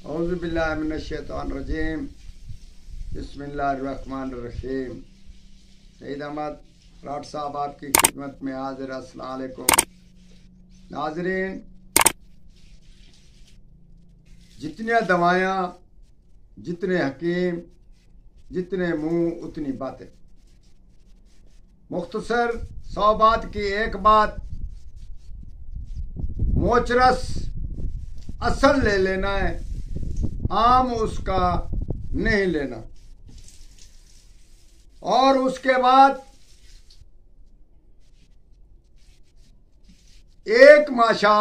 औज़ु बिल्लाहि मिनश्शैतानिर्रजीम बिस्मिल्लाहिर्रहमानिर्रहीम। सईद अहमद राठ साहब आपकी खिदमत में हाजिर। अस्सलाम वालेकुम नाज़रीन। जितनी दवायाँ, जितने हकीम, जितने मुंह उतनी बातें। मुख्तसर 100 बात की एक बात, मोचरस असल ले लेना है, आम उसका नहीं लेना। और उसके बाद एक माशा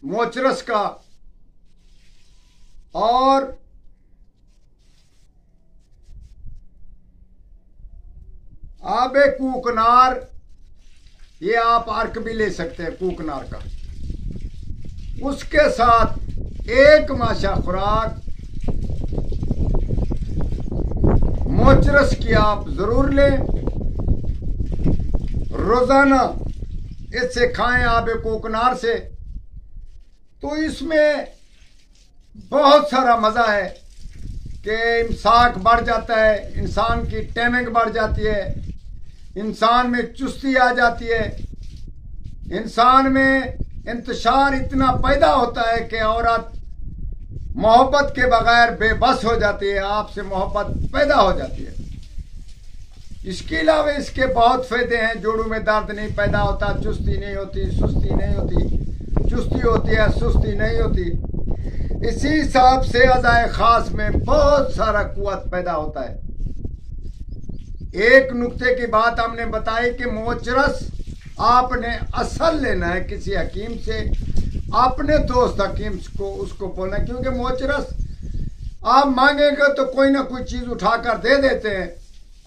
मोचरस का और आबे कूकनार, ये आप अर्क भी ले सकते हैं कूकनार का, उसके साथ एक माशा खुराक मोचरस की आप जरूर लें। रोजाना इससे खाएं आबे कोकनार से, तो इसमें बहुत सारा मजा है कि इमसाक बढ़ जाता है, इंसान की टाइमिंग बढ़ जाती है, इंसान में चुस्ती आ जाती है, इंसान में इंतशार इतना पैदा होता है कि औरत मोहब्बत के बगैर बेबस हो जाती है, आपसे मोहब्बत पैदा हो जाती है। इसके अलावा इसके बहुत फायदे हैं। जोड़ों में दर्द नहीं पैदा होता, चुस्ती नहीं होती, सुस्ती नहीं होती, चुस्ती होती है सुस्ती नहीं होती। इसी हिसाब से अज़ाए खास में बहुत सारा कुव्वत पैदा होता है। एक नुक्ते की बात हमने बताई कि मोचरस आपने असल लेना है किसी हकीम से, अपने दोस्त हकीम को उसको बोलना, क्योंकि मोचरस आप मांगेंगे तो कोई ना कोई चीज उठाकर दे देते हैं,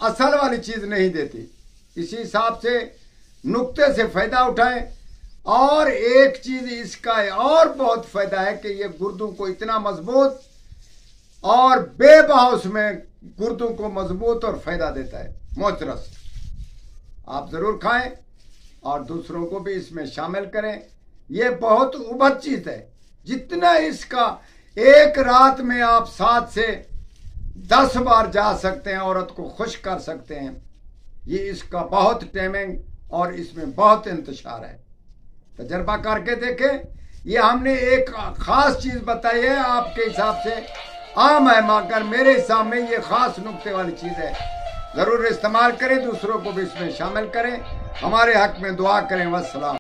असल वाली चीज नहीं देती। इसी हिसाब से नुक्ते से फायदा उठाएं। और एक चीज इसका है और बहुत फायदा है कि ये गुर्दों को इतना मजबूत और बेबहाउस में गुर्दों को मजबूत और फायदा देता है मोचरस। आप जरूर खाएं और दूसरों को भी इसमें शामिल करें। ये बहुत उबद चीज है। जितना इसका एक रात में आप 7 से 10 बार जा सकते हैं, औरत को खुश कर सकते हैं। ये इसका बहुत टाइमिंग और इसमें बहुत इंतशार है। तजर्बा करके देखें। ये हमने एक खास चीज बताई है, आपके हिसाब से आम है, मगर मेरे हिसाब में ये खास नुक्ते वाली चीज है। जरूर इस्तेमाल करें, दूसरों को भी इसमें शामिल करें, हमारे हक में दुआ करें। वस्सलाम।